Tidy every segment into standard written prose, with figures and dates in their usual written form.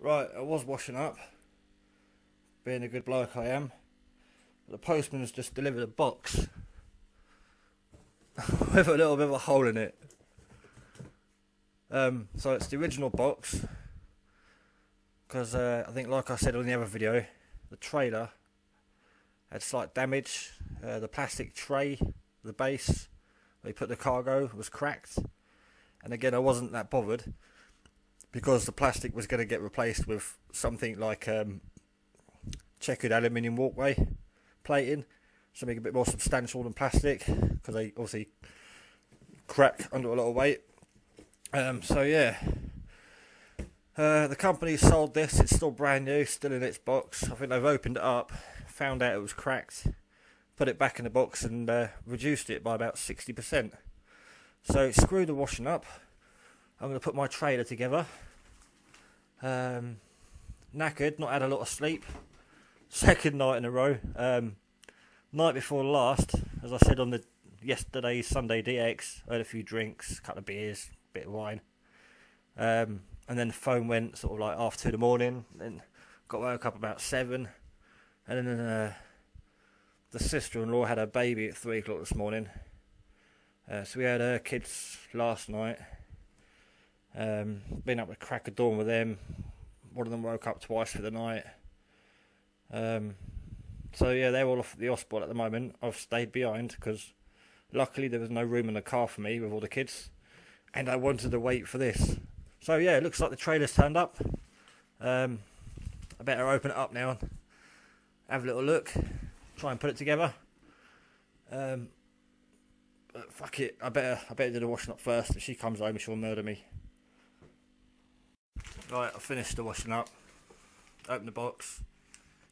Right, I was washing up, being a good bloke I am. But the postman has just delivered a box with a little bit of a hole in it. So it's the original box, because I think, like I said on the other video, the trailer had slight damage. The plastic tray, the base where you put the cargo, was cracked. And again, I wasn't that bothered, because the plastic was going to get replaced with something like checkered aluminium walkway plating, something a bit more substantial than plastic, because they obviously crack under a lot of weight. So yeah, the company sold this. It's still brand new, still in its box. I think they've opened it up, found out it was cracked, put it back in the box, and reduced it by about 60%. So screw the washing up. I'm going to put my trailer together. Knackered, not had a lot of sleep. Second night in a row. Night before last, as I said on the yesterday's Sunday DX, I had a few drinks, a couple of beers, bit of wine. And then the phone went sort of like half 2 in the morning. Then got woke up about 7. And then the sister-in-law had her baby at 3 o'clock this morning. So we had her kids last night. Been up at crack of dawn with them. One of them woke up twice for the night. So yeah, they're all off at the hospital at the moment. I've stayed behind because luckily there was no room in the car for me with all the kids, and I wanted to wait for this. So yeah, it looks like the trailer's turned up. I better open it up now and have a little look, try and put it together. But fuck it, I better do the washing up first. If she comes home, she'll murder me. Right, I finished the washing up, opened the box,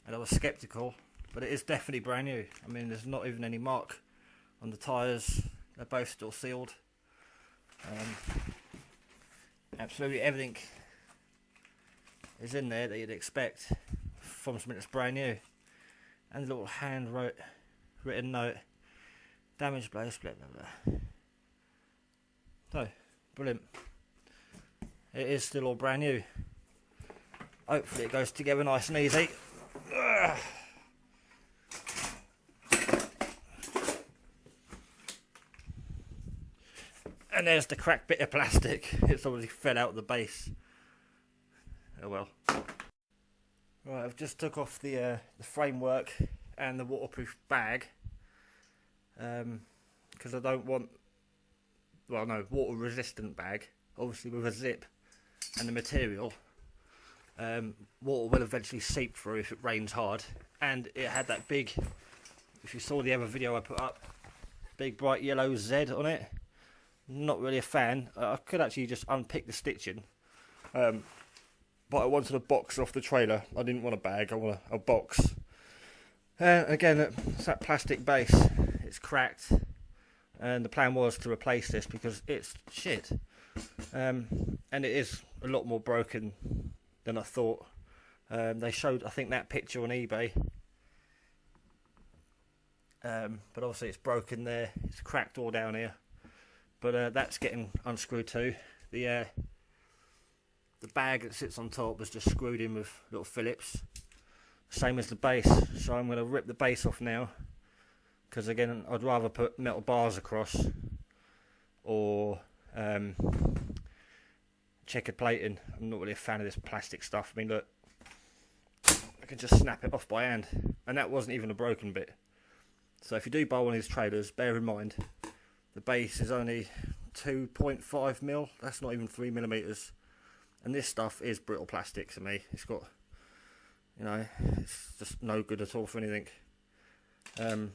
and I was sceptical, but it is definitely brand new. I mean, there's not even any mark on the tyres. They're both still sealed. Absolutely everything is in there that you'd expect from something that's brand new. And a little written note: damage, blah blah blah. So brilliant. It is still all brand new. Hopefully it goes together nice and easy. And there's the cracked bit of plastic. It's obviously fell out the base. Oh well. Right, I've just took off the framework and the waterproof bag, because I don't want, well no, water resistant bag, obviously with a zip and the material. Water will eventually seep through if it rains hard, and it had that big, if you saw the other video I put up, big bright yellow Z on it. Not really a fan. I could actually just unpick the stitching, but I wanted a box off the trailer. I didn't want a bag, I want a box. And again, it's that plastic base, it's cracked, and the plan was to replace this because it's shit. And it is a lot more broken than I thought. They showed, I think, that picture on eBay, but obviously it's broken there, it's cracked all down here. But that's getting unscrewed too. The bag that sits on top was just screwed in with little Phillips, same as the base. So I'm going to rip the base off now, because again, I'd rather put metal bars across or checkered plating. I'm not really a fan of this plastic stuff. I mean, look, I can just snap it off by hand, and that wasn't even a broken bit. So if you do buy one of these trailers, bear in mind the base is only 2.5 mil. That's not even 3 millimeters. And this stuff is brittle plastic to me. It's got, you know, it's just no good at all for anything. So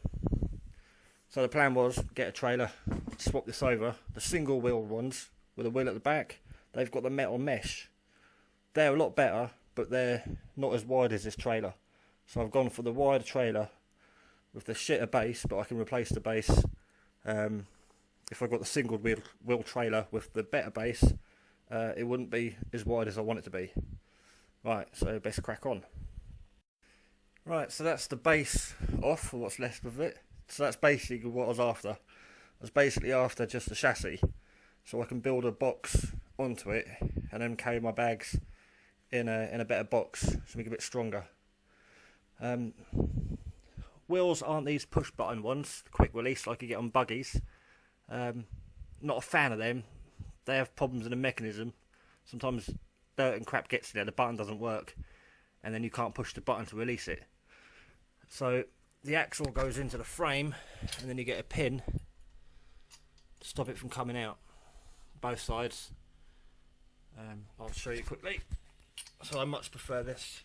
the plan was get a trailer, swap this over. The single wheeled ones with a wheel at the back, they've got the metal mesh. They're a lot better, but they're not as wide as this trailer. So I've gone for the wider trailer with the shitter base, but I can replace the base. If I got the single wheel trailer with the better base, it wouldn't be as wide as I want it to be. Right, so best crack on. Right, so that's the base off, or what's left of it. So that's basically what I was after. I was basically after just the chassis, so I can build a box onto it and then carry my bags in a better box, something a bit stronger. Wheels aren't these push button ones, quick release like you get on buggies. Not a fan of them. They have problems in the mechanism. Sometimes dirt and crap gets in there, the button doesn't work, and then you can't push the button to release it. So the axle goes into the frame, and then you get a pin to stop it from coming out, both sides. I'll show you quickly. So I much prefer this.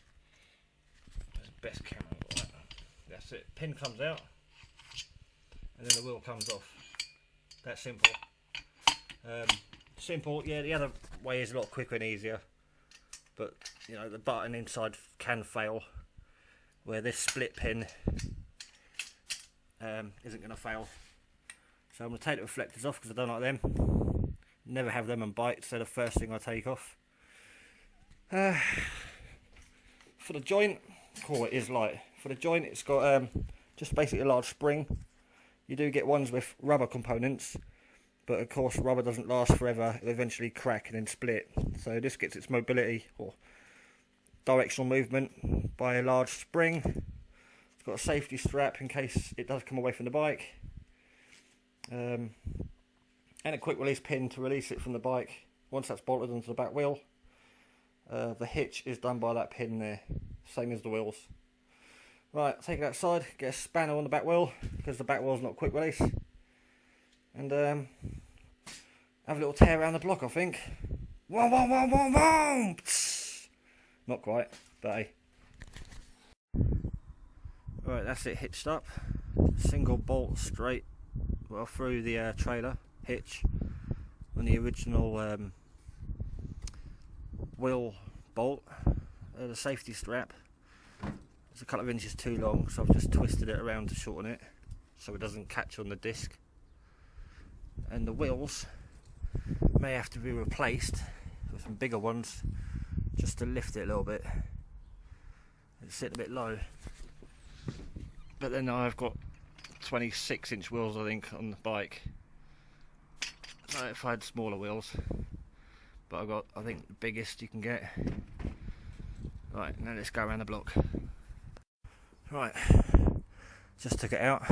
That's the best camera. Right. That's it. Pin comes out, and then the wheel comes off. That's simple. Simple. Yeah, the other way is a lot quicker and easier, but you know the button inside can fail. Where this split pin isn't going to fail. So I'm going to take the reflectors off because I don't like them. Never have them on bikes, so the first thing I take off. For the joint, cool, it is light. For the joint, it's got just basically a large spring. You do get ones with rubber components, but of course rubber doesn't last forever. It'll eventually crack and then split. So this gets its mobility or directional movement by a large spring. It's got a safety strap in case it does come away from the bike, and a quick release pin to release it from the bike once that's bolted onto the back wheel. The hitch is done by that pin there, same as the wheels. Right, take it outside, get a spanner on the back wheel because the back wheel's not quick release, and have a little tear around the block, I think. Whoa, whoa, whoa, whoa, whoa! Not quite, but hey. Right, that's it hitched up. Single bolt straight, well, through the trailer hitch on the original wheel bolt. The safety strap is a couple of inches too long, so I've just twisted it around to shorten it so it doesn't catch on the disc. And the wheels may have to be replaced with some bigger ones just to lift it a little bit. It's sitting a bit low, but then I've got 26-inch wheels I think on the bike, so if I had smaller wheels, but I've got I think the biggest you can get. Right, now let's go around the block. Right, just took it out.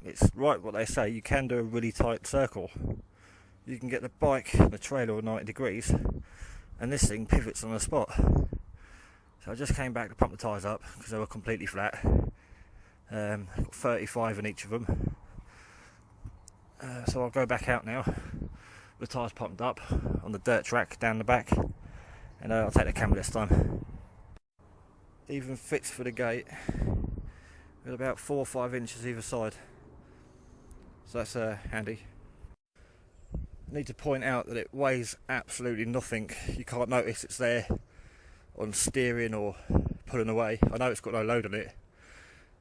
It's right what they say, you can do a really tight circle. You can get the bike and the trailer at 90 degrees and this thing pivots on the spot. So I just came back to pump the tyres up because they were completely flat. Got 35 in each of them. So I'll go back out now. The tyres pumped up on the dirt track down the back, and I'll take the camera this time. Even fits for the gate with about 4 or 5 inches either side. So that's handy. I need to point out that it weighs absolutely nothing. You can't notice it's there on steering or pulling away. I know it's got no load on it,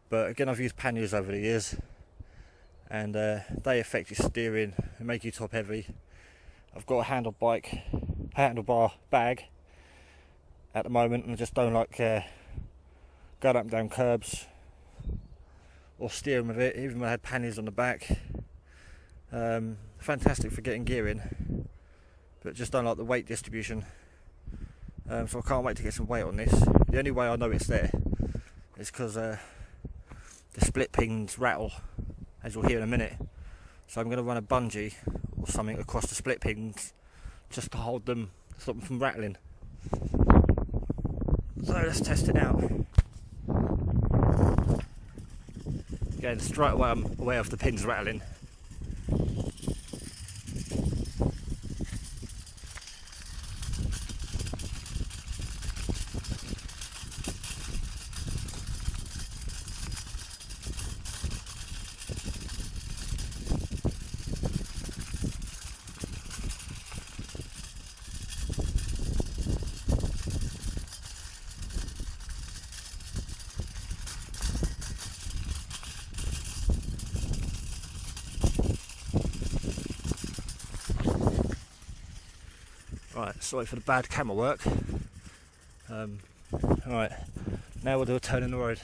but again I've used panniers over the years, and they affect your steering and make you top heavy. I've got a handlebar bag at the moment, and I just don't like going up and down curbs or steering with it, even when I had panniers on the back. Fantastic for getting gear in, but just don't like the weight distribution. So I can't wait to get some weight on this. The only way I know it's there is because the split pins rattle, as you'll hear in a minute. So I'm going to run a bungee or something across the split pins just to hold them, stop them from rattling. So let's test it out. Again, straight away I'm aware of the pins rattling. Right, sorry for the bad camera work. Alright, now we'll do a turn in the road.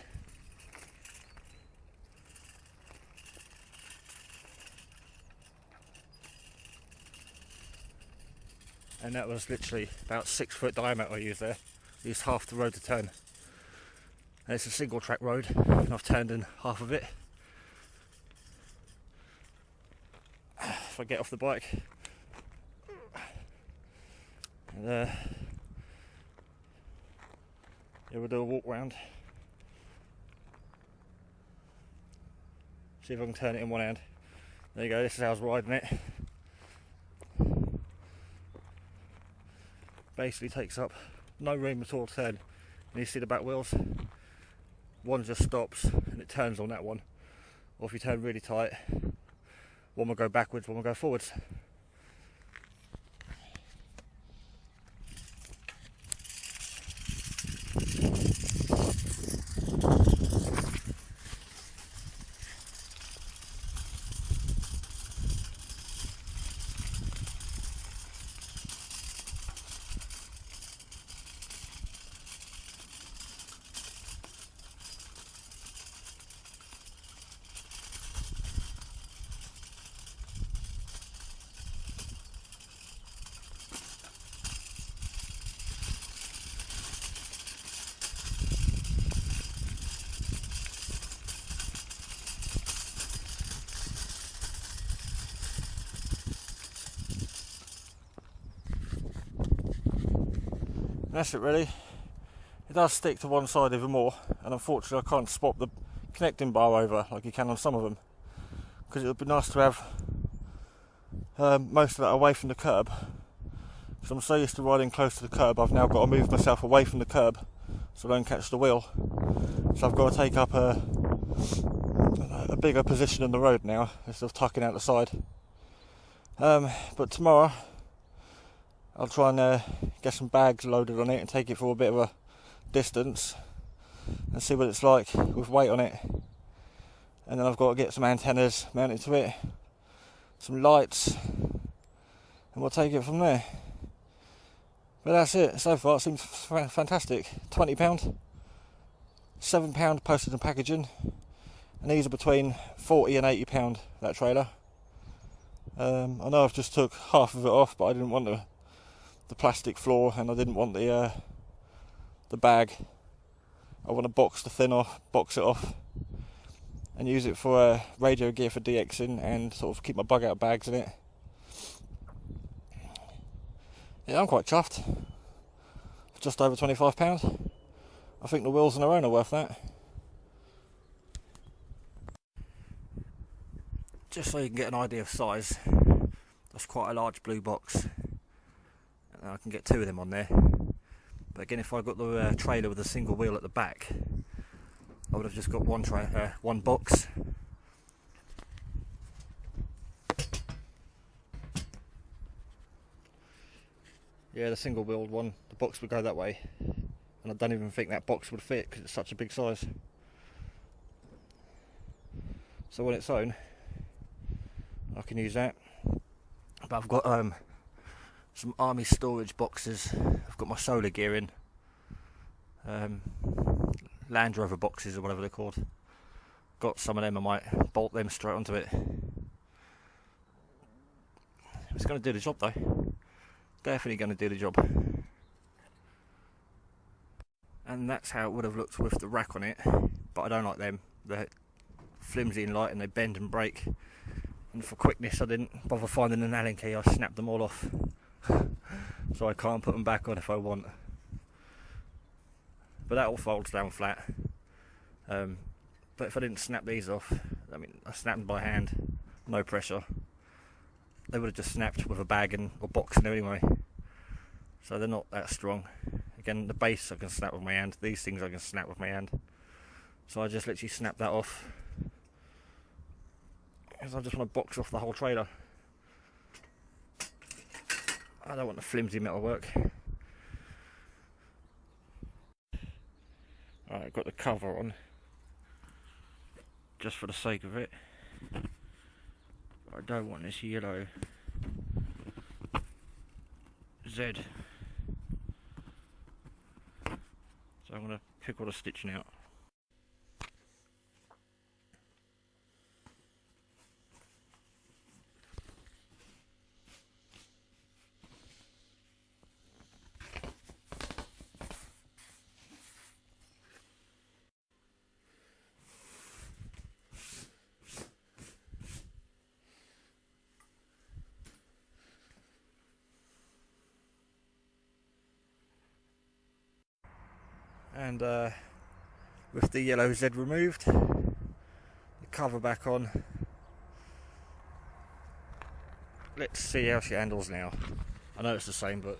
and that was literally about 6 foot diameter I used there. I used half the road to turn, and it's a single track road, and I've turned in half of it. If I get off the bike, and yeah, we'll do a walk round. See if I can turn it in one hand. There you go, this is how I was riding it. Basically takes up no room at all to turn. And you see the back wheels? One just stops and it turns on that one. Or if you turn really tight, one will go backwards, one will go forwards. That's it really. It does stick to one side even more, and unfortunately I can't swap the connecting bar over like you can on some of them, because it would be nice to have most of that away from the curb. Because I'm so used to riding close to the curb, I've now got to move myself away from the curb so I don't catch the wheel. So I've got to take up a bigger position in the road now instead of tucking out the side. But tomorrow I'll try and get some bags loaded on it and take it for a bit of a distance and see what it's like with weight on it. And then I've got to get some antennas mounted to it, some lights, and we'll take it from there. But that's it. So far it seems fantastic. £20, £7 postage and packaging, and these are between £40 and £80, that trailer. I know I've just took half of it off, but I didn't want the plastic floor, and I didn't want the bag. I want to box it off and use it for radio gear for DXing and sort of keep my bug out bags in it. Yeah, I'm quite chuffed. Just over £25. I think the wheels on their own are worth that. Just so you can get an idea of size, that's quite a large blue box. And I can get 2 of them on there. But again, if I got the trailer with a single wheel at the back, I would have just got one box. Yeah, the single wheeled one, the box would go that way, and I don't even think that box would fit because it's such a big size. So on its own, I can use that. But I've got some army storage boxes. I've got my solar gear in, Land Rover boxes or whatever they're called. Got some of them, I might bolt them straight onto it. It's going to do the job though. Definitely going to do the job. And that's how it would have looked with the rack on it, but I don't like them. They're flimsy and light and they bend and break, and for quickness I didn't bother finding an Allen key. I snapped them all off so I can't put them back on if I want. But that all folds down flat. But if I didn't snap these off, I mean I snapped them by hand, no pressure, they would have just snapped with a bag or box in there anyway. So they're not that strong. Again, the base I can snap with my hand, these things I can snap with my hand. So I just literally snap that off, because I just want to box off the whole trailer. I don't want the flimsy metal work. Alright, I've got the cover on, just for the sake of it. I don't want this yellow Z. So I'm going to pick all the stitching out. and with the yellow Z removed, the cover back on. Let's see how she handles now. I know it's the same, but